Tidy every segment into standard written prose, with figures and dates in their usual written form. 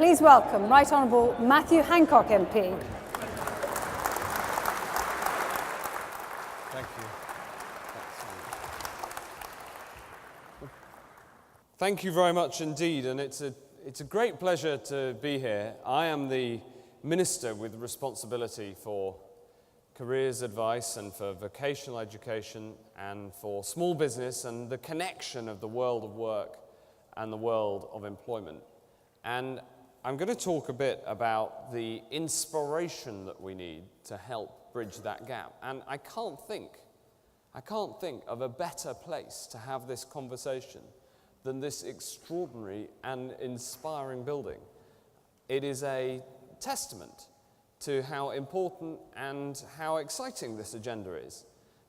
please welcome Right Honourable Matthew Hancock MP. Thank you. Thank you very much indeed, and it's a great pleasure to be here. I am the Minister with responsibility for careers advice and for vocational education and for small business and the connection of the world of work and the world of employment. And I'm going to talk a bit about the inspiration that we need to help bridge that gap. And I can't think of a better place to have this conversation than this extraordinary and inspiring building. It is a testament to how important and how exciting this agenda is,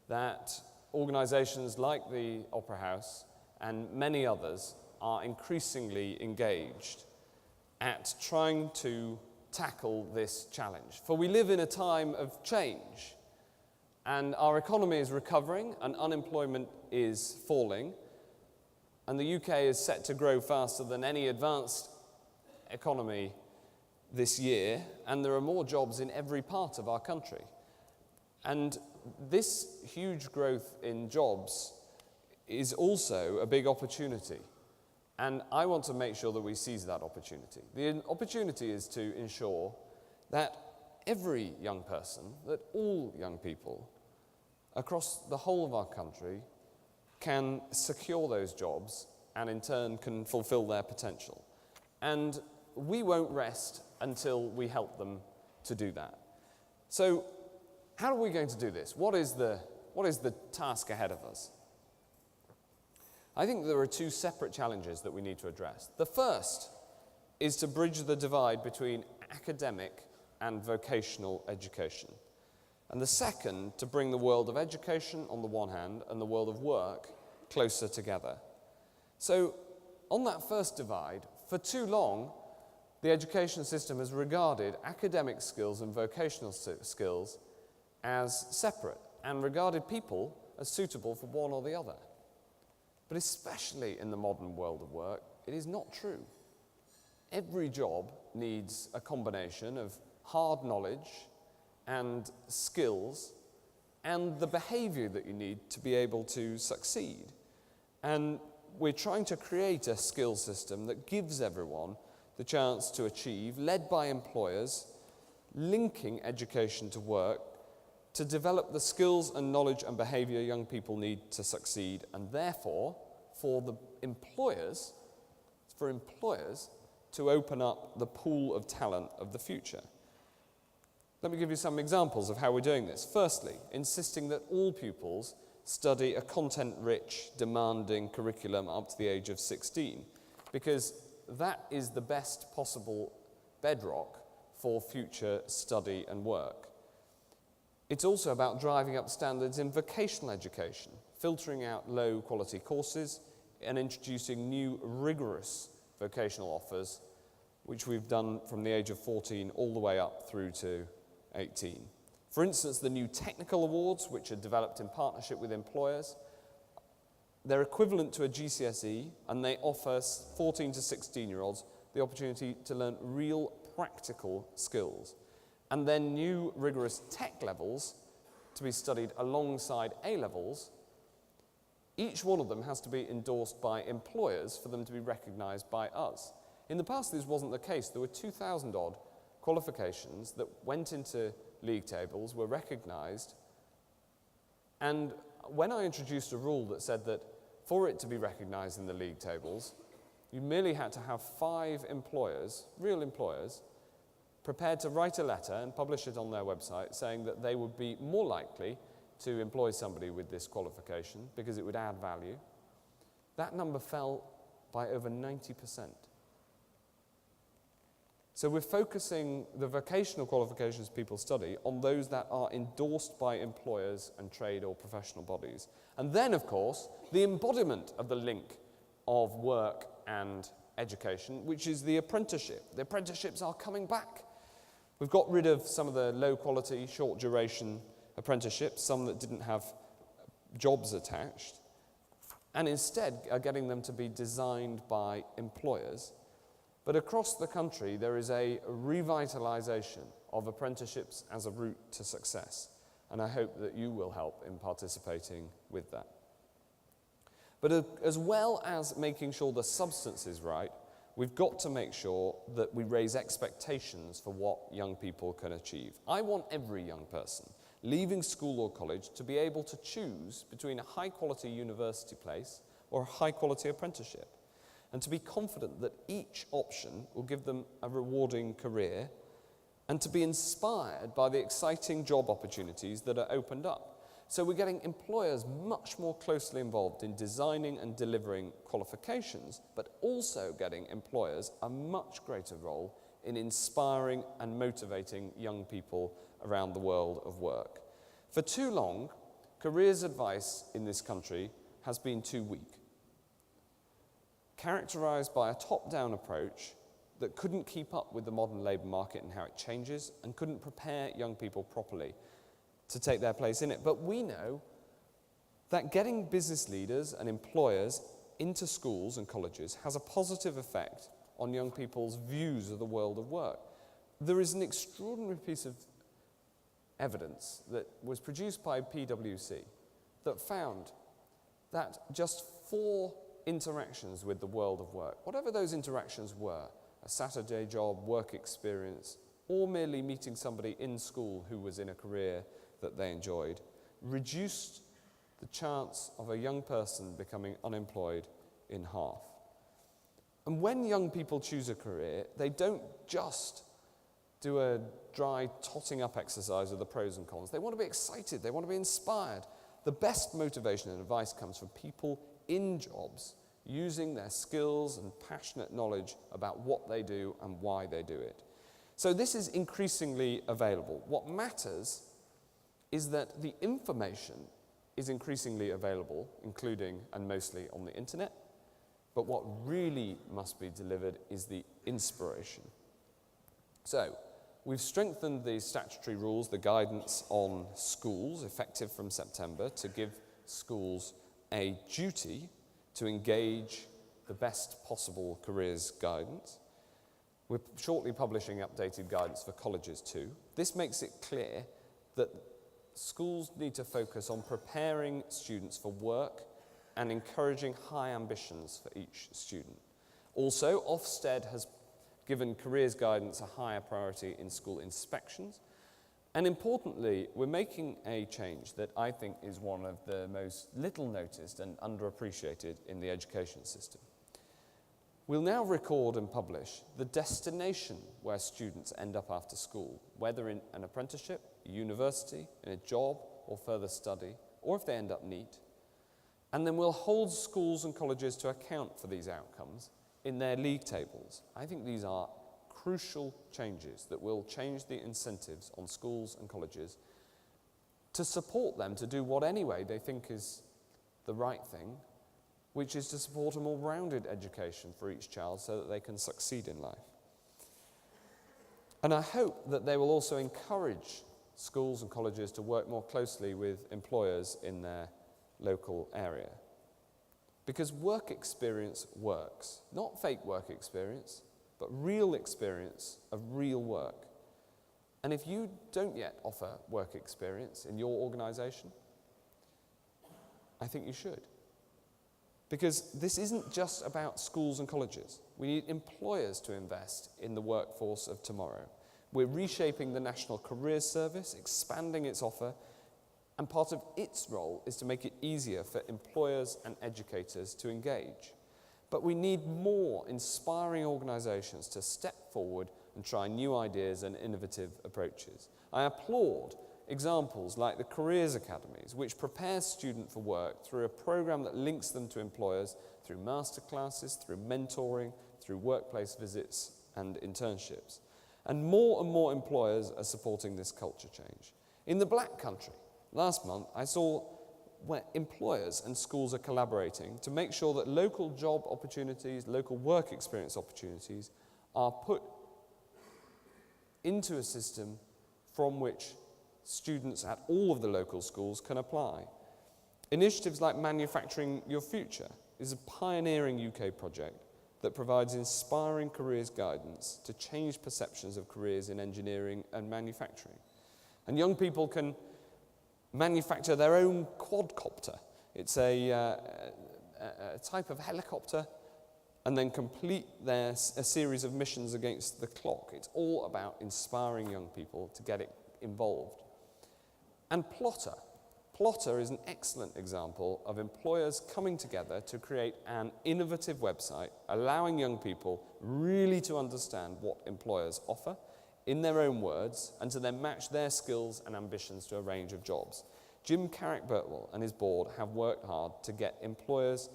that organisations like the Opera House and many others are increasingly engaged at trying to tackle this challenge. For we live in a time of change, and our economy is recovering and unemployment is falling, and the UK is set to grow faster than any advanced economy this year, and there are more jobs in every part of our country. And this huge growth in jobs is also a big opportunity. And I want to make sure that we seize that opportunity. The opportunity is to ensure that every young person, that all young people across the whole of our country can secure those jobs and in turn can fulfill their potential. And we won't rest until we help them to do that. So how are we going to do this? What is the task ahead of us? I think there are two separate challenges that we need to address. The first is to bridge the divide between academic and vocational education. And the second, to bring the world of education on the one hand and the world of work closer together. So on that first divide, for too long, the education system has regarded academic skills and vocational skills as separate and regarded people as suitable for one or the other. But especially in the modern world of work, it is not true. Every job needs a combination of hard knowledge and skills and the behaviour that you need to be able to succeed. And we're trying to create a skill system that gives everyone the chance to achieve, led by employers, linking education to work, to develop the skills and knowledge and behaviour young people need to succeed, and therefore, for employers to open up the pool of talent of the future. Let me give you some examples of how we're doing this. Firstly, insisting that all pupils study a content-rich, demanding curriculum up to the age of 16, because that is the best possible bedrock for future study and work. It's also about driving up standards in vocational education, filtering out low-quality courses and introducing new rigorous vocational offers, which we've done from the age of 14 all the way up through to 18. For instance, the new technical awards, which are developed in partnership with employers, they're equivalent to a GCSE, and they offer 14 to 16-year-olds the opportunity to learn real practical skills. And then new rigorous tech levels to be studied alongside A-levels. Each one of them has to be endorsed by employers for them to be recognised by us. In the past, this wasn't the case. There were 2,000-odd qualifications that went into league tables, were recognised, and when I introduced a rule that said that for it to be recognised in the league tables, you merely had to have 5 employers, real employers, prepared to write a letter and publish it on their website saying that they would be more likely to employ somebody with this qualification because it would add value. That number fell by over 90%. So we're focusing the vocational qualifications people study on those that are endorsed by employers and trade or professional bodies. And then, of course, the embodiment of the link of work and education, which is the apprenticeship. The apprenticeships are coming back. We've got rid of some of the low-quality, short-duration apprenticeships, some that didn't have jobs attached, and instead are getting them to be designed by employers But across the country, there is a revitalisation of apprenticeships as a route to success, and I hope that you will help in participating with that. But as well as making sure the substance is right, we've got to make sure that we raise expectations for what young people can achieve. I want every young person leaving school or college to be able to choose between a high-quality university place or a high-quality apprenticeship, and to be confident that each option will give them a rewarding career, and to be inspired by the exciting job opportunities that are opened up. So we're getting employers much more closely involved in designing and delivering qualifications, but also getting employers a much greater role in inspiring and motivating young people around the world of work. For too long, careers advice in this country has been too weak, characterised by a top-down approach that couldn't keep up with the modern labour market and how it changes, and couldn't prepare young people properly to take their place in it. But we know that getting business leaders and employers into schools and colleges has a positive effect on young people's views of the world of work. There is an extraordinary piece of evidence that was produced by PwC that found that just 4 interactions with the world of work, whatever those interactions were, a Saturday job, work experience, or merely meeting somebody in school who was in a career that they enjoyed, reduced the chance of a young person becoming unemployed in half. And when young people choose a career, they don't just do a dry totting up exercise of the pros and cons. They want to be excited, they want to be inspired. The best motivation and advice comes from people in jobs using their skills and passionate knowledge about what they do and why they do it. So this is increasingly available. What matters is that the information is increasingly available, including and mostly on the internet, but what really must be delivered is the inspiration. So, we've strengthened the statutory rules, the guidance on schools, effective from September, to give schools a duty to engage the best possible careers guidance. We're shortly publishing updated guidance for colleges too. This makes it clear that schools need to focus on preparing students for work and encouraging high ambitions for each student. Also, Ofsted has given careers guidance a higher priority in school inspections. And importantly, we're making a change that I think is one of the most little noticed and underappreciated in the education system. We'll now record and publish the destination where students end up after school, whether in an apprenticeship, a university, in a job, or further study, or if they end up NEET. And then we'll hold schools and colleges to account for these outcomes in their league tables. I think these are crucial changes that will change the incentives on schools and colleges to support them to do what anyway they think is the right thing, which is to support a more rounded education for each child so that they can succeed in life. And I hope that they will also encourage schools and colleges to work more closely with employers in their local area. Because work experience works, not fake work experience, but real experience of real work. And if you don't yet offer work experience in your organisation, I think you should. Because this isn't just about schools and colleges. We need employers to invest in the workforce of tomorrow. We're reshaping the National Careers Service, expanding its offer, and part of its role is to make it easier for employers and educators to engage. But we need more inspiring organisations to step forward and try new ideas and innovative approaches. I applaud examples like the Careers Academies, which prepare students for work through a programme that links them to employers through masterclasses, through mentoring, through workplace visits and internships. And more employers are supporting this culture change. In the Black Country, last month, I saw where employers and schools are collaborating to make sure that local job opportunities, local work experience opportunities are put into a system from which students at all of the local schools can apply. Initiatives like Manufacturing Your Future is a pioneering UK project that provides inspiring careers guidance to change perceptions of careers in engineering and manufacturing. And young people can manufacture their own quadcopter. It's a type of helicopter, and then complete a series of missions against the clock. It's all about inspiring young people to get involved. And Plotter. Plotter is an excellent example of employers coming together to create an innovative website, allowing young people really to understand what employers offer in their own words, and to then match their skills and ambitions to a range of jobs. Jim Carrick-Birtwell and his board have worked hard to get employers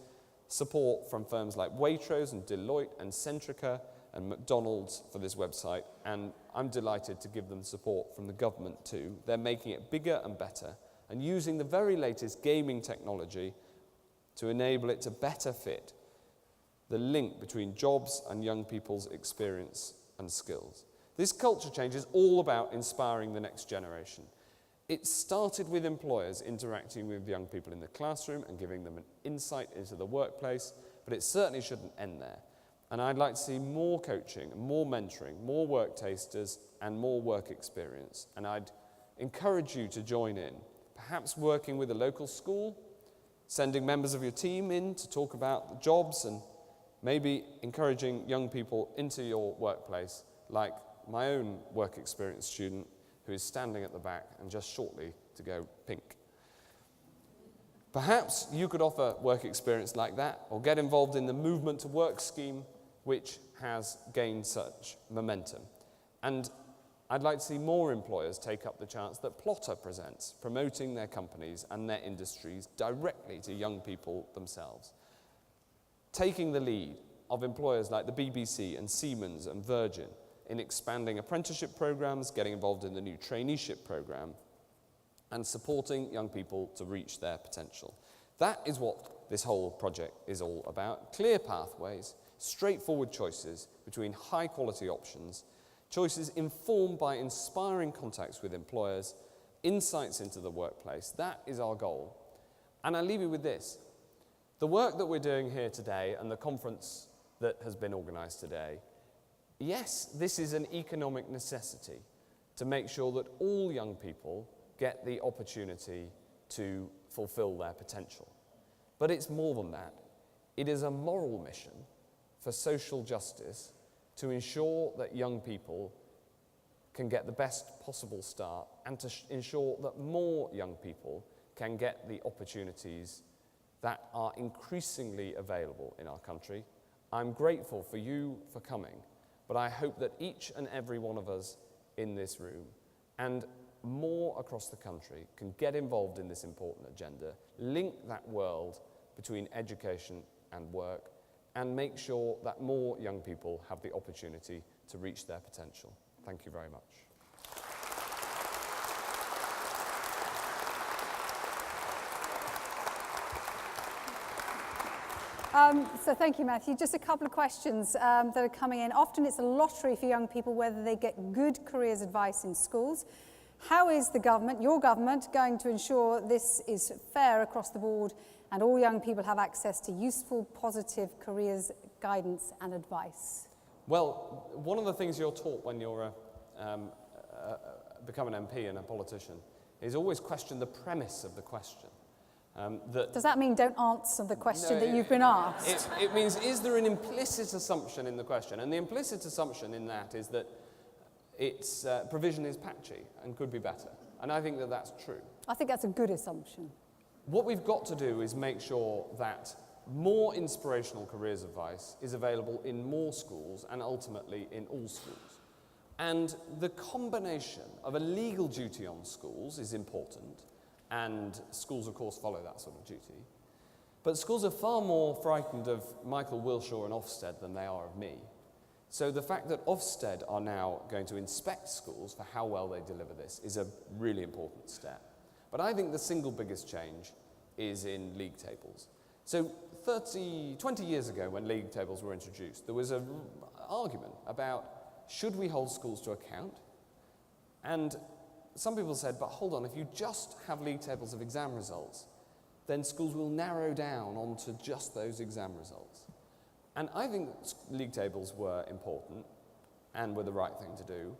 support from firms like Waitrose and Deloitte and Centrica and McDonald's for this website, and I'm delighted to give them support from the government too. They're making it bigger and better and using the very latest gaming technology to enable it to better fit the link between jobs and young people's experience and skills. This culture change is all about inspiring the next generation. It started with employers interacting with young people in the classroom and giving them an insight into the workplace, but it certainly shouldn't end there. And I'd like to see more coaching, more mentoring, more work tasters, and more work experience. And I'd encourage you to join in, perhaps working with a local school, sending members of your team in to talk about the jobs, and maybe encouraging young people into your workplace, like my own work experience student, who is standing at the back and just shortly to go pink. Perhaps you could offer work experience like that, or get involved in the Movement to Work scheme, which has gained such momentum. And I'd like to see more employers take up the chance that Plotter presents, promoting their companies and their industries directly to young people themselves. Taking the lead of employers like the BBC and Siemens and Virgin in expanding apprenticeship programs, getting involved in the new traineeship program, and supporting young people to reach their potential. That is what this whole project is all about. Clear pathways, straightforward choices between high-quality options, choices informed by inspiring contacts with employers, insights into the workplace. That is our goal. And I leave you with this. The work that we're doing here today and the conference that has been organised today, yes, this is an economic necessity to make sure that all young people get the opportunity to fulfill their potential. But it's more than that. It is a moral mission for social justice to ensure that young people can get the best possible start, and to ensure that more young people can get the opportunities that are increasingly available in our country. I'm grateful for you for coming, but I hope that each and every one of us in this room, and more across the country, can get involved in this important agenda, link that world between education and work, and make sure that more young people have the opportunity to reach their potential. Thank you very much. So thank you, Matthew. Just a couple of questions that are coming in. Often it's a lottery for young people whether they get good careers advice in schools. How is the government, your government, going to ensure this is fair across the board and all young people have access to useful, positive careers guidance and advice? Well, one of the things you're taught when you're become an MP and a politician is always question the premise of the question. Does that mean don't answer the question that you've been asked? It means, is there an implicit assumption in the question? And the implicit assumption in that is that its provision is patchy and could be better. And I think that that's true. I think that's a good assumption. What we've got to do is make sure that more inspirational careers advice is available in more schools and ultimately in all schools. And the combination of a legal duty on schools is important, and schools, of course, follow that sort of duty. But schools are far more frightened of Michael Wilshaw and Ofsted than they are of me. So the fact that Ofsted are now going to inspect schools for how well they deliver this is a really important step. But I think the single biggest change is in league tables. So 20 years ago, when league tables were introduced, there was an argument about should we hold schools to account? And some people said, but hold on, if you just have league tables of exam results, then schools will narrow down onto just those exam results. And I think league tables were important and were the right thing to do,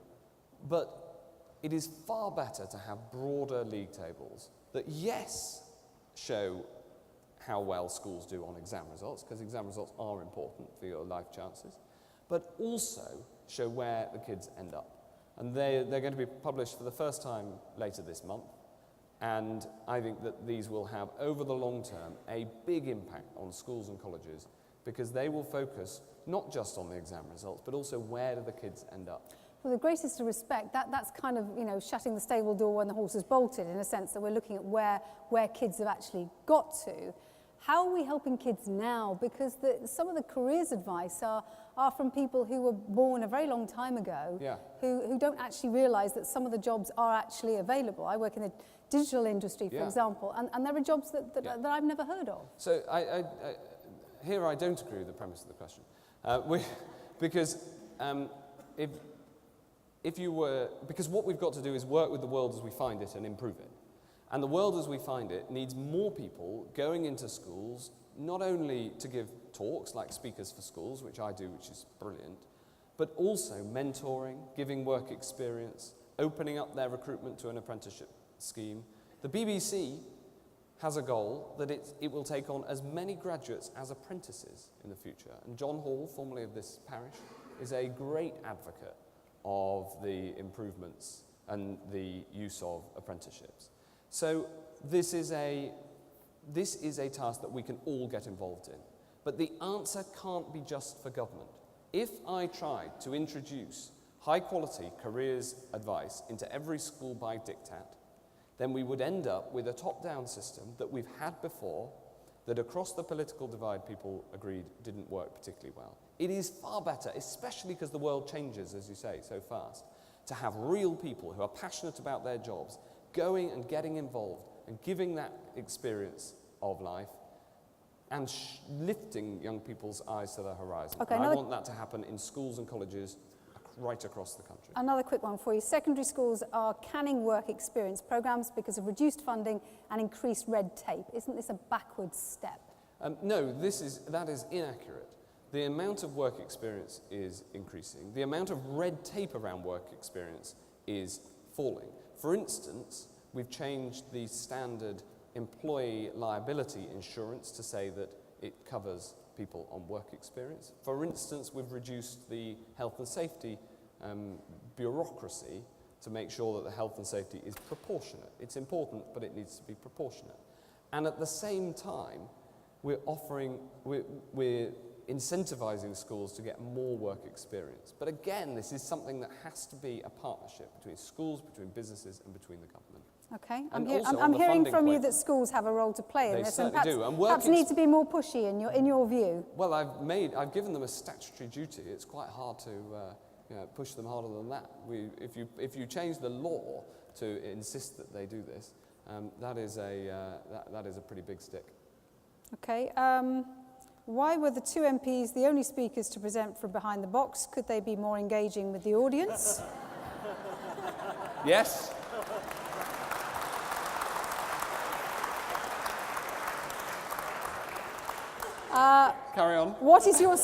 but it is far better to have broader league tables that, yes, show how well schools do on exam results, because exam results are important for your life chances, but also show where the kids end up. And they're going to be published for the first time later this month, and I think that these will have, over the long term, a big impact on schools and colleges, because they will focus not just on the exam results, but also where do the kids end up. Well, the greatest of respect, that's kind of, shutting the stable door when the horse is bolted, in a sense that we're looking at where kids have actually got to. How are we helping kids now? Because some of the careers advice are from people who were born a very long time ago, who don't actually realise that some of the jobs are actually available. I work in the digital industry, for example, and there are jobs that I've never heard of. So here I don't agree with the premise of the question, because because what we've got to do is work with the world as we find it and improve it. And the world as we find it needs more people going into schools, not only to give talks like Speakers for Schools, which I do, which is brilliant, but also mentoring, giving work experience, opening up their recruitment to an apprenticeship scheme. The BBC has a goal that it will take on as many graduates as apprentices in the future. And John Hall, formerly of this parish, is a great advocate of the improvements and the use of apprenticeships. So this is a task that we can all get involved in. But the answer can't be just for government. If I tried to introduce high-quality careers advice into every school by diktat, then we would end up with a top-down system that we've had before, that across the political divide people agreed didn't work particularly well. It is far better, especially because the world changes, as you say, so fast, to have real people who are passionate about their jobs going and getting involved and giving that experience of life and lifting young people's eyes to the horizon. Okay, and I want that to happen in schools and colleges right across the country. Another quick one for you. Secondary schools are canning work experience programmes because of reduced funding and increased red tape. Isn't this a backwards step? No, that is inaccurate. The amount of work experience is increasing. The amount of red tape around work experience is falling. For instance, we've changed the standard employee liability insurance to say that it covers people on work experience. For instance, we've reduced the health and safety bureaucracy to make sure that the health and safety is proportionate. It's important, but it needs to be proportionate. And at the same time, we're incentivizing schools to get more work experience. But again, this is something that has to be a partnership between schools, between businesses, and between the government. Okay, I'm hearing from you that schools have a role to play in this, and perhaps need to be more pushy in your view. Well, I've given them a statutory duty. It's quite hard to push them harder than that. If you change the law to insist that they do this, that is a pretty big stick. Okay. Why were the two MPs the only speakers to present from behind the box? Could they be more engaging with the audience? Yes. Carry on. What is your...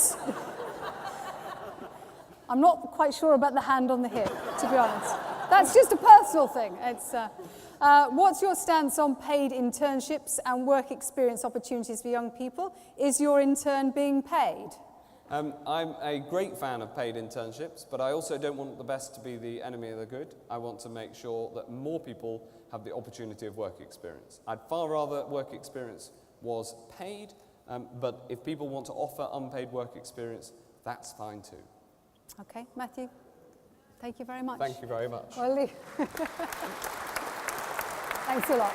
I'm not quite sure about the hand on the hip, to be honest. That's just a personal thing. What's your stance on paid internships and work experience opportunities for young people? Is your intern being paid? I'm a great fan of paid internships, but I also don't want the best to be the enemy of the good. I want to make sure that more people have the opportunity of work experience. I'd far rather work experience was paid, but if people want to offer unpaid work experience, that's fine too. Okay, Matthew, thank you very much. Thank you very much. Well, thanks a lot.